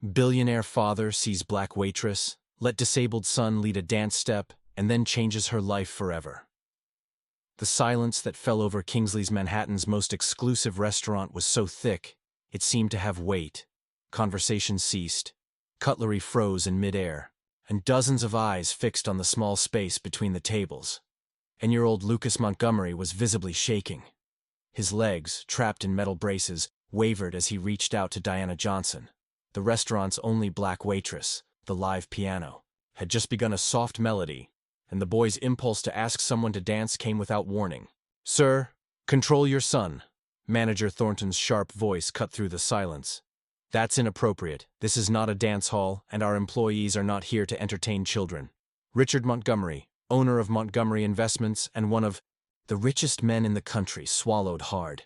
Billionaire father sees black waitress, let disabled son lead a dance step, and then changes her life forever. The silence that fell over Kingsley's Manhattan's most exclusive restaurant was so thick, it seemed to have weight. Conversation ceased, cutlery froze in midair, and dozens of eyes fixed on the small space between the tables. 10-year-old Lucas Montgomery was visibly shaking. His legs, trapped in metal braces, wavered as he reached out to Diana Johnson. The restaurant's only black waitress, the live piano, had just begun a soft melody, and the boy's impulse to ask someone to dance came without warning. "Sir, control your son." Manager Thornton's sharp voice cut through the silence. "That's inappropriate. This is not a dance hall, and our employees are not here to entertain children." Richard Montgomery, owner of Montgomery Investments and one of the richest men in the country, swallowed hard.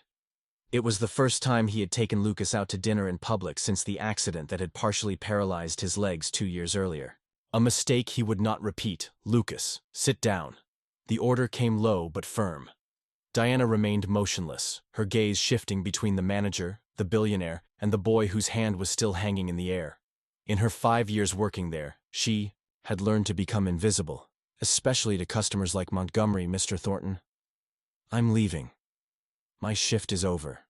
It was the first time he had taken Lucas out to dinner in public since the accident that had partially paralyzed his legs 2 years earlier. A mistake he would not repeat. "Lucas, sit down." The order came low but firm. Diana remained motionless, her gaze shifting between the manager, the billionaire, and the boy whose hand was still hanging in the air. In her 5 years working there, she had learned to become invisible, especially to customers like Montgomery. "Mr. Thornton, I'm leaving. My shift is over."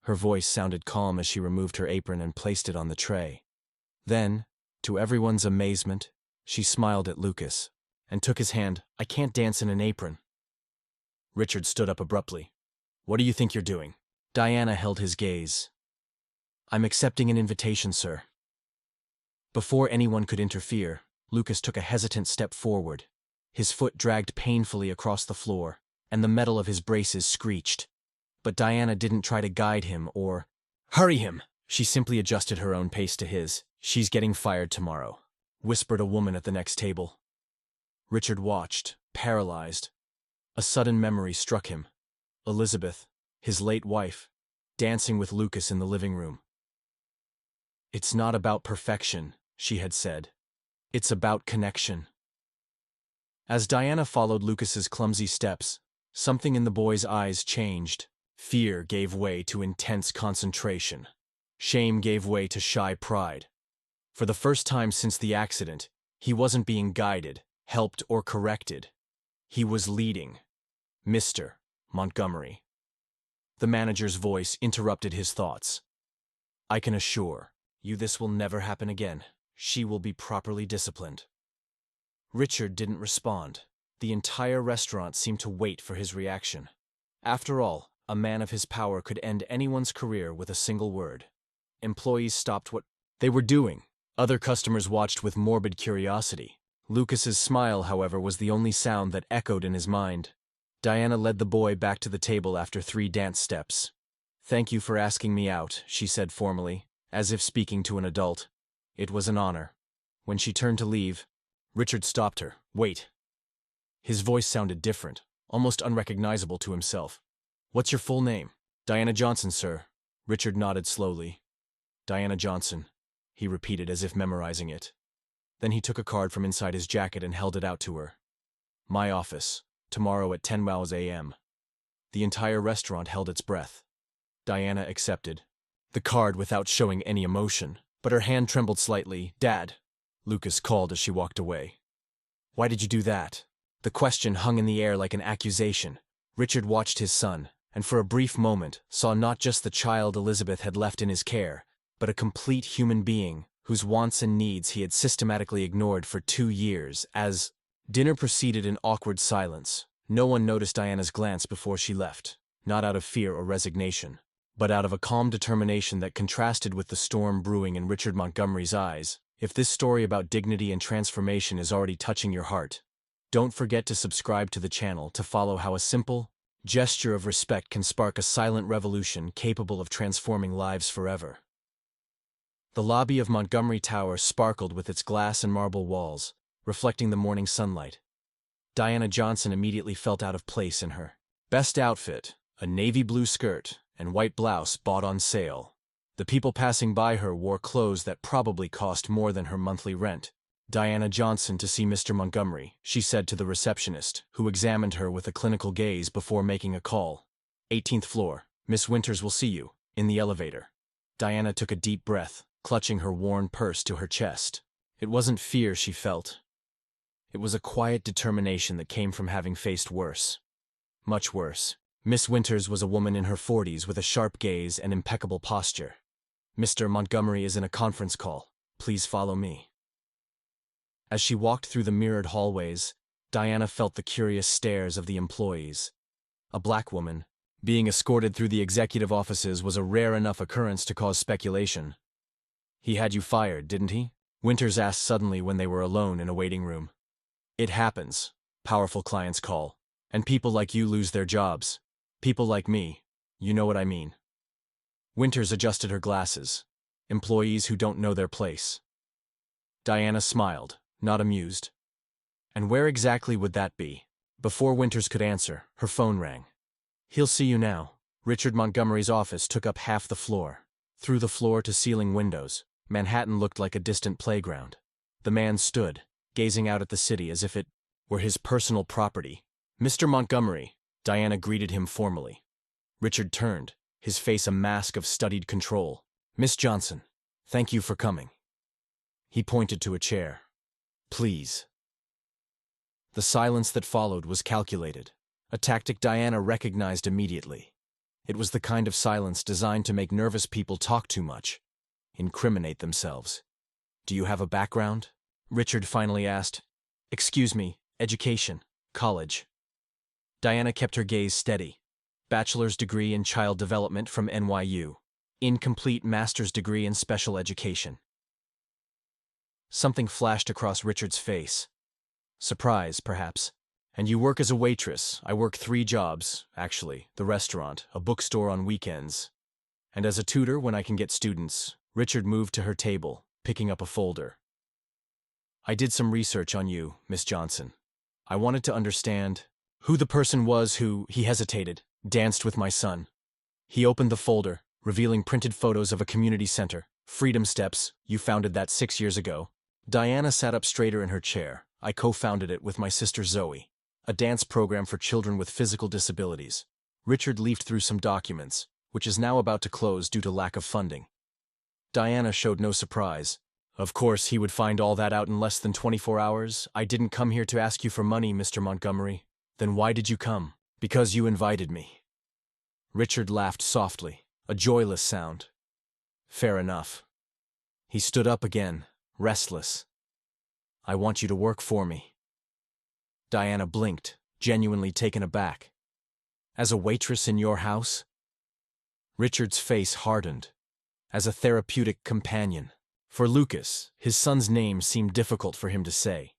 Her voice sounded calm as she removed her apron and placed it on the tray. Then, to everyone's amazement, she smiled at Lucas and took his hand. "I can't dance in an apron." Richard stood up abruptly. "What do you think you're doing?" Diana held his gaze. "I'm accepting an invitation, sir." Before anyone could interfere, Lucas took a hesitant step forward. His foot dragged painfully across the floor, and the metal of his braces screeched. But Diana didn't try to guide him or hurry him. She simply adjusted her own pace to his. "She's getting fired tomorrow," whispered a woman at the next table. Richard watched, paralyzed. A sudden memory struck him. Elizabeth, his late wife, dancing with Lucas in the living room. "It's not about perfection," she had said. "It's about connection." As Diana followed Lucas's clumsy steps, something in the boy's eyes changed. Fear gave way to intense concentration. Shame gave way to shy pride. For the first time since the accident, he wasn't being guided, helped, or corrected. He was leading. "Mr. Montgomery." The manager's voice interrupted his thoughts. "I can assure you this will never happen again. She will be properly disciplined." Richard didn't respond. The entire restaurant seemed to wait for his reaction. After all, a man of his power could end anyone's career with a single word. Employees stopped what they were doing. Other customers watched with morbid curiosity. Lucas's smile, however, was the only sound that echoed in his mind. Diana led the boy back to the table after 3 dance steps. "Thank you for asking me out," she said formally, as if speaking to an adult. "It was an honor." When she turned to leave, Richard stopped her. "Wait." His voice sounded different, almost unrecognizable to himself. "What's your full name?" "Diana Johnson, sir." Richard nodded slowly. "Diana Johnson," he repeated as if memorizing it. Then he took a card from inside his jacket and held it out to her. "My office, tomorrow at 10 a.m. The entire restaurant held its breath. Diana accepted the card without showing any emotion, but her hand trembled slightly. "Dad," Lucas called as she walked away. "Why did you do that?" The question hung in the air like an accusation. Richard watched his son, and for a brief moment saw not just the child Elizabeth had left in his care, but a complete human being whose wants and needs he had systematically ignored for 2 years. As dinner proceeded in awkward silence, no one noticed Diana's glance before she left, not out of fear or resignation, but out of a calm determination that contrasted with the storm brewing in Richard Montgomery's eyes. If this story about dignity and transformation is already touching your heart, don't forget to subscribe to the channel to follow how a simple gesture of respect can spark a silent revolution capable of transforming lives forever. The lobby of Montgomery Tower sparkled with its glass and marble walls, reflecting the morning sunlight. Diana Johnson immediately felt out of place in her best outfit, a navy blue skirt and white blouse bought on sale. The people passing by her wore clothes that probably cost more than her monthly rent. "Diana Johnson to see Mr. Montgomery," she said to the receptionist, who examined her with a clinical gaze before making a call. 18th floor. "Miss Winters will see you, in the elevator." Diana took a deep breath. clutching her worn purse to her chest. It wasn't fear she felt. It was a quiet determination that came from having faced worse. Much worse. Miss Winters was a woman in her 40s with a sharp gaze and impeccable posture. "Mr. Montgomery is in a conference call. Please follow me." As she walked through the mirrored hallways, Diana felt the curious stares of the employees. A black woman, being escorted through the executive offices was a rare enough occurrence to cause speculation. "He had you fired, didn't he?" Winters asked suddenly when they were alone in a waiting room. "It happens. Powerful clients call. And people like you lose their jobs. People like me. You know what I mean." Winters adjusted her glasses. Employees who don't know their place. Diana smiled, not amused. "And where exactly would that be?" Before Winters could answer, her phone rang. "He'll see you now." Richard Montgomery's office took up half the floor. Through the floor-to-ceiling windows, Manhattan looked like a distant playground. The man stood, gazing out at the city as if it were his personal property. "Mr. Montgomery," Diana greeted him formally. Richard turned, his face a mask of studied control. "Miss Johnson, thank you for coming." He pointed to a chair. "Please." The silence that followed was calculated, a tactic Diana recognized immediately. It was the kind of silence designed to make nervous people talk too much, incriminate themselves. "Do you have a background?" Richard finally asked. "Excuse me, education, college." Diana kept her gaze steady. Bachelor's degree in child development from NYU. Incomplete master's degree in special education. Something flashed across Richard's face. Surprise, perhaps. "And you work as a waitress." "I work 3 jobs, actually. The restaurant, a bookstore on weekends. And as a tutor when I can get students." Richard moved to her table, picking up a folder. "I did some research on you, Miss Johnson. I wanted to understand who the person was who," he hesitated, "danced with my son." He opened the folder, revealing printed photos of a community center. "Freedom Steps, you founded that 6 years ago." Diana sat up straighter in her chair. "I co-founded it with my sister Zoe. A dance program for children with physical disabilities." Richard leafed through some documents, which is now about to close due to lack of funding. Diana showed no surprise. "Of course he would find all that out in less than 24 hours. I didn't come here to ask you for money, Mr. Montgomery." "Then why did you come?" "Because you invited me." Richard laughed softly, a joyless sound. "Fair enough." He stood up again, restless. "I want you to work for me." Diana blinked, genuinely taken aback. "As a waitress in your house?" Richard's face hardened. "As a therapeutic companion." For Lucas, his son's name seemed difficult for him to say.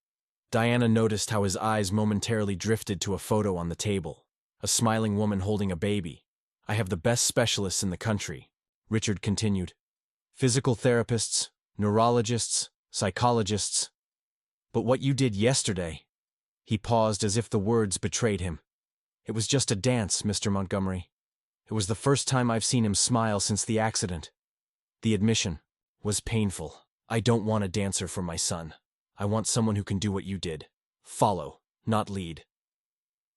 Diana noticed how his eyes momentarily drifted to a photo on the table. A smiling woman holding a baby. "I have the best specialists in the country," Richard continued. "Physical therapists, neurologists, psychologists. But what you did yesterday—" He paused as if the words betrayed him. "It was just a dance, Mr. Montgomery. It was the first time I've seen him smile since the accident. The admission was painful. I don't want a dancer for my son. I want someone who can do what you did. Follow, not lead."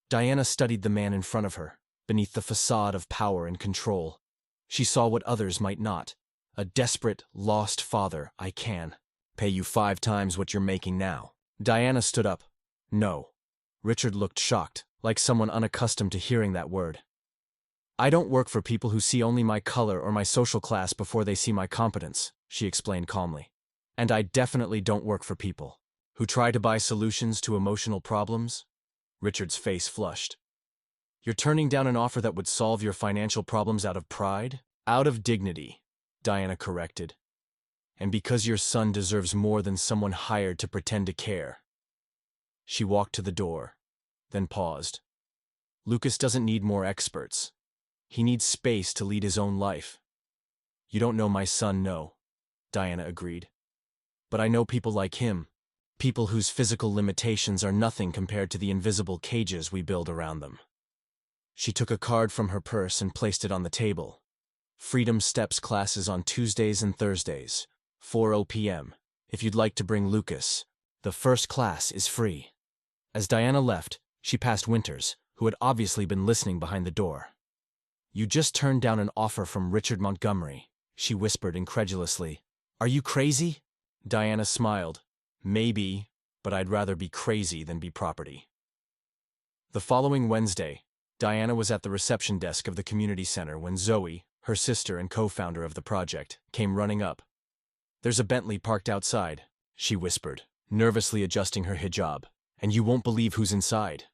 Diana studied the man in front of her, beneath the facade of power and control. She saw what others might not. A desperate, lost father. "I can pay you 5 times what you're making now." Diana stood up. "No." Richard looked shocked, like someone unaccustomed to hearing that word. "I don't work for people who see only my color or my social class before they see my competence," she explained calmly. "And I definitely don't work for people who try to buy solutions to emotional problems." Richard's face flushed. "You're turning down an offer that would solve your financial problems out of pride?" "Out of dignity," Diana corrected. "And because your son deserves more than someone hired to pretend to care." She walked to the door, then paused. "Lucas doesn't need more experts. He needs space to lead his own life." "You don't know my son, no," Diana agreed. "But I know people like him, people whose physical limitations are nothing compared to the invisible cages we build around them." She took a card from her purse and placed it on the table. "Freedom Steps classes on Tuesdays and Thursdays, 4 p.m. If you'd like to bring Lucas, the first class is free." As Diana left, she passed Winters, who had obviously been listening behind the door. "You just turned down an offer from Richard Montgomery," she whispered incredulously. Are you crazy? Diana smiled. Maybe, but I'd rather be crazy than be property. The following Wednesday, Diana was at the reception desk of the community center when Zoe, her sister and co-founder of the project, came running up. "There's a Bentley parked outside," she whispered, nervously adjusting her hijab, "and you won't believe who's inside."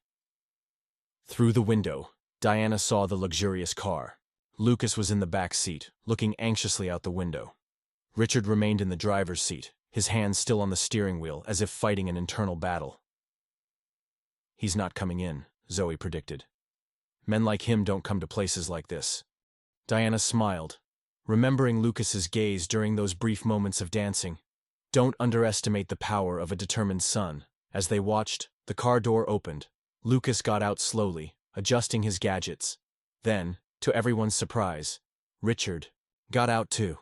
Through the window, Diana saw the luxurious car. Lucas was in the back seat, looking anxiously out the window. Richard remained in the driver's seat, his hands still on the steering wheel, as if fighting an internal battle. "He's not coming in," Zoe predicted. "Men like him don't come to places like this." Diana smiled, remembering Lucas's gaze during those brief moments of dancing. Don't underestimate the power of a determined son. As they watched, the car door opened. Lucas got out slowly, adjusting his gadgets. Then, to everyone's surprise, Richard got out too.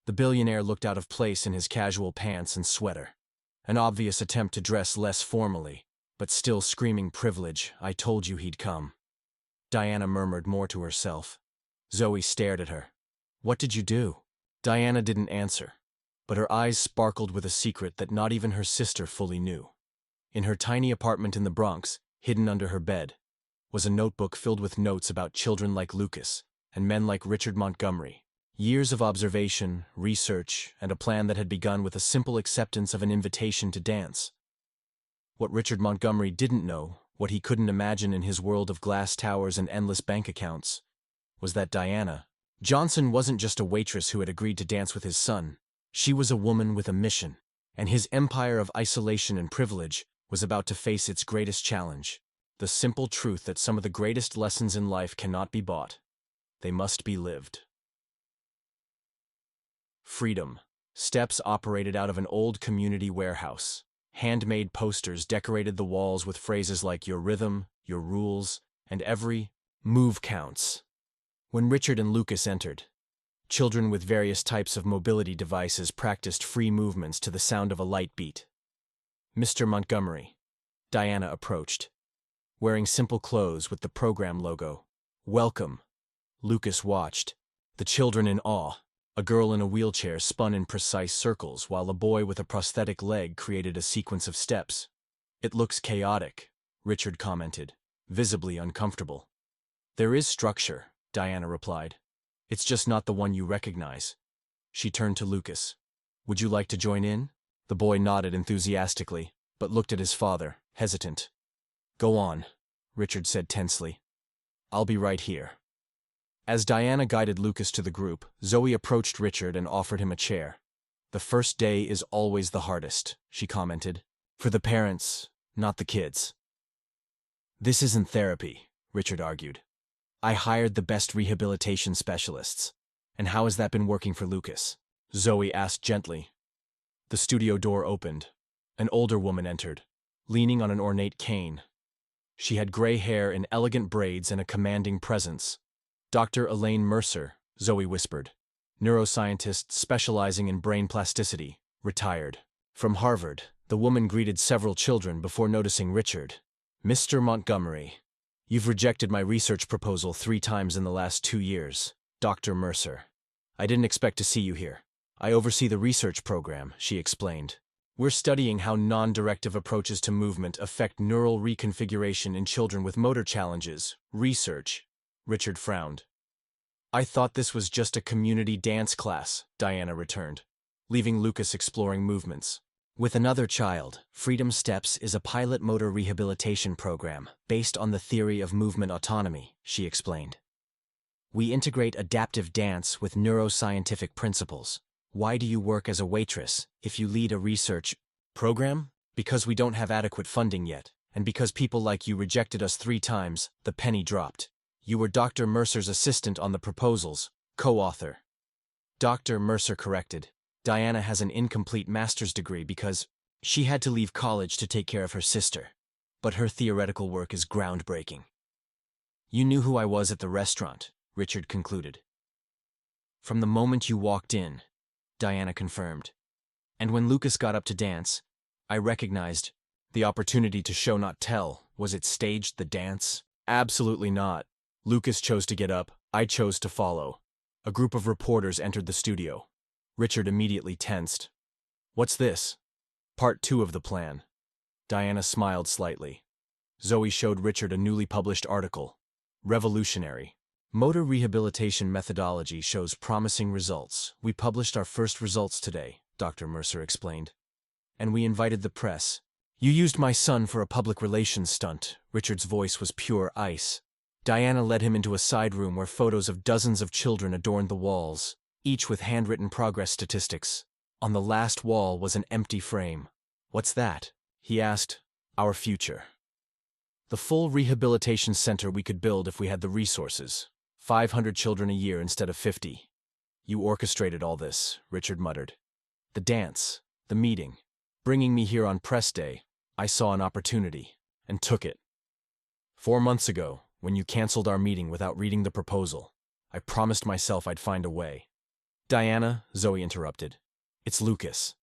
The billionaire looked out of place in his casual pants and sweater, an obvious attempt to dress less formally, but still screaming privilege. "I told you he'd come." Diana murmured more to herself. Zoe stared at her. "What did you do?" Diana didn't answer, but her eyes sparkled with a secret that not even her sister fully knew. In her tiny apartment in the Bronx, hidden under her bed, was a notebook filled with notes about children like Lucas and men like Richard Montgomery. Years of observation, research, and a plan that had begun with a simple acceptance of an invitation to dance. What Richard Montgomery didn't know, what he couldn't imagine in his world of glass towers and endless bank accounts, was that Diana Johnson wasn't just a waitress who had agreed to dance with his son. She was a woman with a mission, and his empire of isolation and privilege was about to face its greatest challenge: the simple truth that some of the greatest lessons in life cannot be bought. They must be lived. Freedom. Steps operated out of an old community warehouse. Handmade posters decorated the walls with phrases like "your rhythm, your rules, and every move counts." When Richard and Lucas entered, children with various types of mobility devices practiced free movements to the sound of a light beat. "Mr. Montgomery," Diana approached, wearing simple clothes with the program logo. "Welcome." Lucas watched, the children in awe. A girl in a wheelchair spun in precise circles, while a boy with a prosthetic leg created a sequence of steps. "It looks chaotic," Richard commented, visibly uncomfortable. "There is structure," Diana replied. "It's just not the one you recognize." She turned to Lucas. "Would you like to join in?" The boy nodded enthusiastically, but looked at his father, hesitant. "Go on," Richard said tensely. "I'll be right here." As Diana guided Lucas to the group, Zoe approached Richard and offered him a chair. "The first day is always the hardest," she commented. "For the parents, not the kids." "This isn't therapy," Richard argued. "I hired the best rehabilitation specialists." "And how has that been working for Lucas?" Zoe asked gently. The studio door opened. An older woman entered, leaning on an ornate cane. She had gray hair in elegant braids and a commanding presence. "Dr. Elaine Mercer," Zoe whispered, "neuroscientist specializing in brain plasticity, retired." From Harvard, the woman greeted several children before noticing Richard. "Mr. Montgomery, you've rejected my research proposal 3 times in the last 2 years, Dr. Mercer. I didn't expect to see you here. I oversee the research program," she explained. "We're studying how non-directive approaches to movement affect neural reconfiguration in children with motor challenges." "Research," Richard frowned. "I thought this was just a community dance class," Diana returned, leaving Lucas exploring movements. "With another child, Freedom Steps is a pilot motor rehabilitation program based on the theory of movement autonomy," she explained. "We integrate adaptive dance with neuroscientific principles." "Why do you work as a waitress if you lead a research program?" "Because we don't have adequate funding yet, and because people like you rejected us 3 times, the penny dropped. You were Dr. Mercer's assistant on the proposals, co-author." Dr. Mercer corrected. "Diana has an incomplete master's degree because she had to leave college to take care of her sister. But her theoretical work is groundbreaking." "You knew who I was at the restaurant," Richard concluded. "From the moment you walked in," Diana confirmed. "And when Lucas got up to dance, I recognized the opportunity to show not tell. Was it staged, the dance?" "Absolutely not. Lucas chose to get up, I chose to follow." A group of reporters entered the studio. Richard immediately tensed. What's this? Part 2 of the plan. Diana smiled slightly. Zoe showed Richard a newly published article. Revolutionary. Motor rehabilitation methodology shows promising results. We published our first results today, Dr. Mercer explained. And we invited the press. You used my son for a public relations stunt. Richard's voice was pure ice. Diana led him into a side room where photos of dozens of children adorned the walls, each with handwritten progress statistics. On the last wall was an empty frame. What's that? He asked. Our future. The full rehabilitation center we could build if we had the resources. 500 children a year instead of 50. You orchestrated all this, Richard muttered. The dance, the meeting, bringing me here on press day. I saw an opportunity, and took it. 4 months ago, when you canceled our meeting without reading the proposal, I promised myself I'd find a way. Diana, Zoe interrupted. It's Lucas.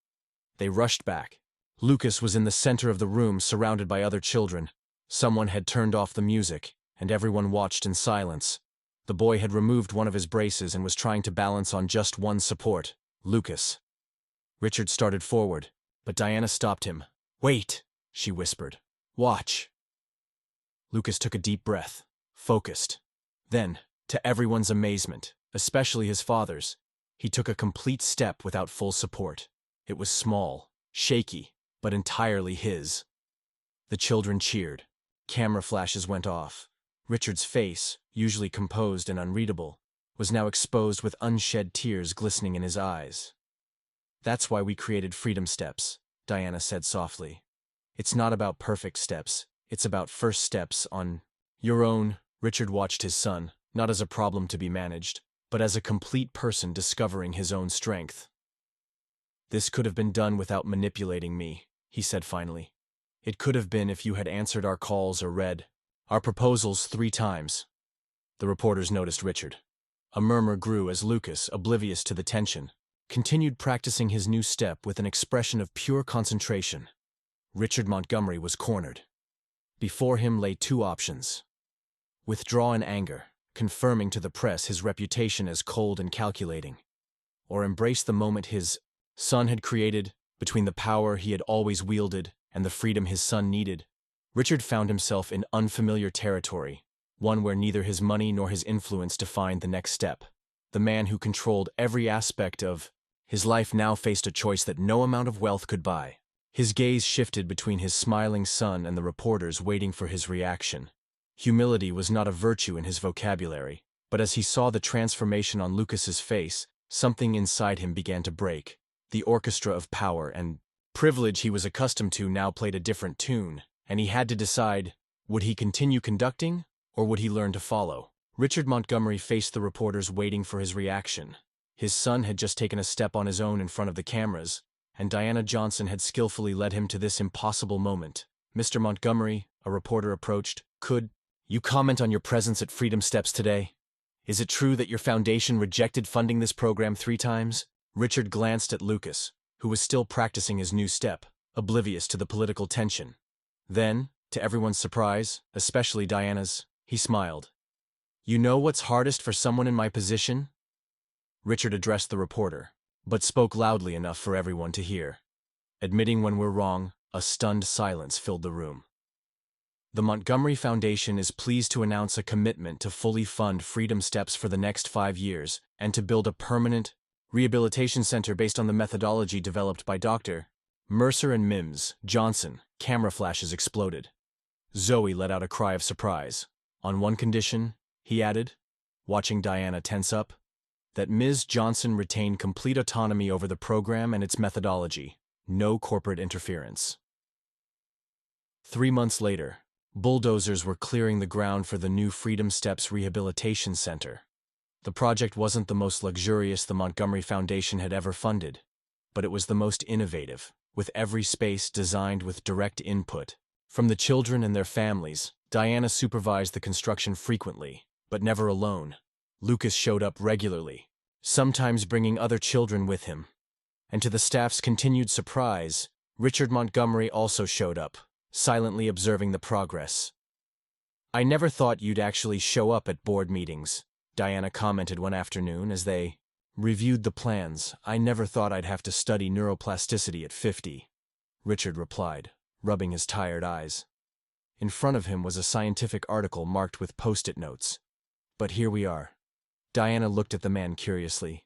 They rushed back. Lucas was in the center of the room, surrounded by other children. Someone had turned off the music, and everyone watched in silence. The boy had removed one of his braces and was trying to balance on just one support, Lucas. Richard started forward, but Diana stopped him. Wait, she whispered. Watch. Lucas took a deep breath, focused. Then, to everyone's amazement, especially his father's, he took a complete step without full support. It was small, shaky, but entirely his. The children cheered. Camera flashes went off. Richard's face, usually composed and unreadable, was now exposed with unshed tears glistening in his eyes. That's why we created Freedom Steps, Diana said softly. It's not about perfect steps, it's about first steps on your own. Richard watched his son, not as a problem to be managed, but as a complete person discovering his own strength. This could have been done without manipulating me, he said finally. It could have been if you had answered our calls or read our proposals 3 times. The reporters noticed Richard. A murmur grew as Lucas, oblivious to the tension, continued practicing his new step with an expression of pure concentration. Richard Montgomery was cornered. Before him lay 2 options. Withdraw in anger, confirming to the press his reputation as cold and calculating, or embrace the moment his son had created between the power he had always wielded and the freedom his son needed. Richard found himself in unfamiliar territory, one where neither his money nor his influence defined the next step. The man who controlled every aspect of his life now faced a choice that no amount of wealth could buy. His gaze shifted between his smiling son and the reporters waiting for his reaction. Humility was not a virtue in his vocabulary, but as he saw the transformation on Lucas's face, something inside him began to break. The orchestra of power and privilege he was accustomed to now played a different tune, and he had to decide, would he continue conducting, or would he learn to follow? Richard Montgomery faced the reporters waiting for his reaction. His son had just taken a step on his own in front of the cameras, and Diana Johnson had skillfully led him to this impossible moment. Mr. Montgomery, a reporter approached, could you comment on your presence at Freedom Steps today? Is it true that your foundation rejected funding this program 3 times? Richard glanced at Lucas, who was still practicing his new step, oblivious to the political tension. Then, to everyone's surprise, especially Diana's, he smiled. You know what's hardest for someone in my position? Richard addressed the reporter, but spoke loudly enough for everyone to hear. Admitting when we're wrong, a stunned silence filled the room. The Montgomery Foundation is pleased to announce a commitment to fully fund Freedom Steps for the next 5 years and to build a permanent rehabilitation center based on the methodology developed by Dr. Mercer and Mims Johnson. Camera flashes exploded. Zoe let out a cry of surprise. On one condition, he added, watching Diana tense up, that Ms. Johnson retain complete autonomy over the program and its methodology. No corporate interference. 3 months later, bulldozers were clearing the ground for the new Freedom Steps Rehabilitation Center. The project wasn't the most luxurious the Montgomery Foundation had ever funded, but it was the most innovative, with every space designed with direct input from the children and their families. Diana supervised the construction frequently, but never alone. Lucas showed up regularly, sometimes bringing other children with him. And to the staff's continued surprise, Richard Montgomery also showed up, silently observing the progress. I never thought you'd actually show up at board meetings, Diana commented one afternoon as they Reviewed the plans. I never thought I'd have to study neuroplasticity at 50, Richard replied, rubbing his tired eyes. In front of him was a scientific article marked with post-it notes. But here we are. Diana looked at the man curiously.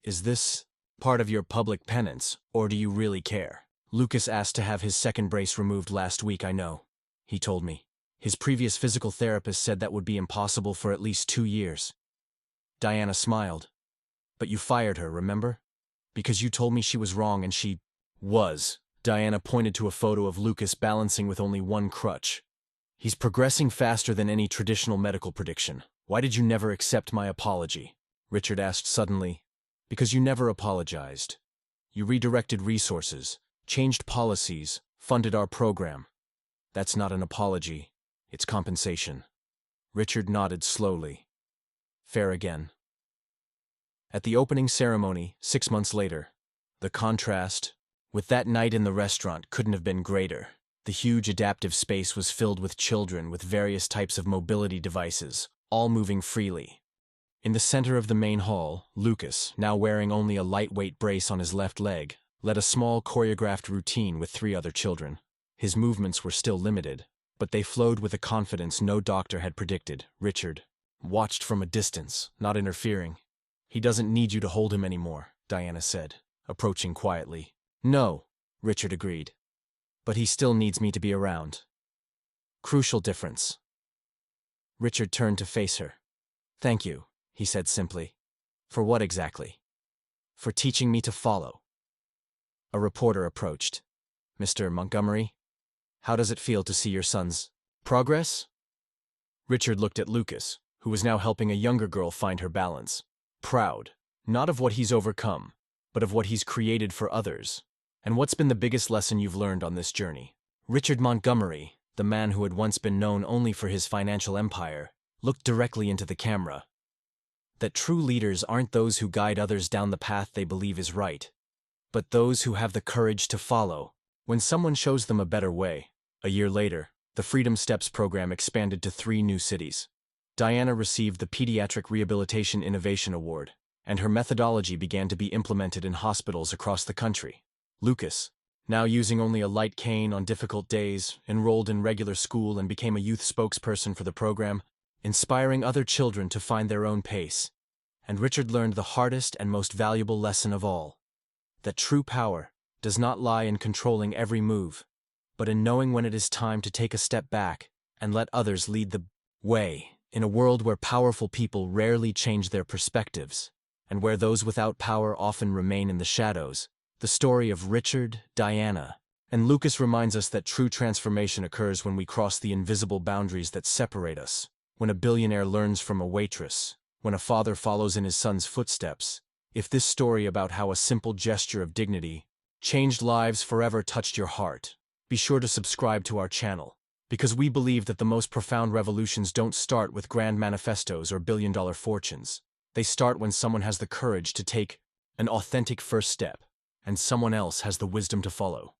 Is this part of your public penance, or do you really care? Lucas asked to have his second brace removed last week, I know, he told me. His previous physical therapist said that would be impossible for at least 2 years. Diana smiled. But you fired her, remember? Because you told me she was wrong and she was. Diana pointed to a photo of Lucas balancing with only one crutch. He's progressing faster than any traditional medical prediction. Why did you never accept my apology? Richard asked suddenly. Because you never apologized. You redirected resources, changed policies, funded our program. That's not an apology. It's compensation. Richard nodded slowly. Fair again. At the opening ceremony, 6 months later, the contrast with that night in the restaurant couldn't have been greater. The huge adaptive space was filled with children with various types of mobility devices, all moving freely. In the center of the main hall, Lucas, now wearing only a lightweight brace on his left leg, led a small choreographed routine with 3 other children. His movements were still limited, but they flowed with a confidence no doctor had predicted. Richard watched from a distance, not interfering. He doesn't need you to hold him anymore, Diana said, approaching quietly. No, Richard agreed. But he still needs me to be around. Crucial difference. Richard turned to face her. Thank you, he said simply. For what exactly? For teaching me to follow. A reporter approached. Mr. Montgomery, how does it feel to see your son's progress? Richard looked at Lucas, who was now helping a younger girl find her balance. Proud, not of what he's overcome, but of what he's created for others. And what's been the biggest lesson you've learned on this journey? Richard Montgomery, the man who had once been known only for his financial empire, looked directly into the camera. That true leaders aren't those who guide others down the path they believe is right, but those who have the courage to follow when someone shows them a better way. A year later, the Freedom Steps program expanded to 3 new cities. Diana received the Pediatric Rehabilitation Innovation Award, and her methodology began to be implemented in hospitals across the country. Lucas, now using only a light cane on difficult days, enrolled in regular school and became a youth spokesperson for the program, inspiring other children to find their own pace. And Richard learned the hardest and most valuable lesson of all, that true power does not lie in controlling every move, but in knowing when it is time to take a step back and let others lead the way. In a world where powerful people rarely change their perspectives, and where those without power often remain in the shadows, the story of Richard, Diana, and Lucas reminds us that true transformation occurs when we cross the invisible boundaries that separate us, when a billionaire learns from a waitress, when a father follows in his son's footsteps. If this story about how a simple gesture of dignity changed lives forever touched your heart, be sure to subscribe to our channel. Because we believe that the most profound revolutions don't start with grand manifestos or billion-dollar fortunes. They start when someone has the courage to take an authentic first step, and someone else has the wisdom to follow.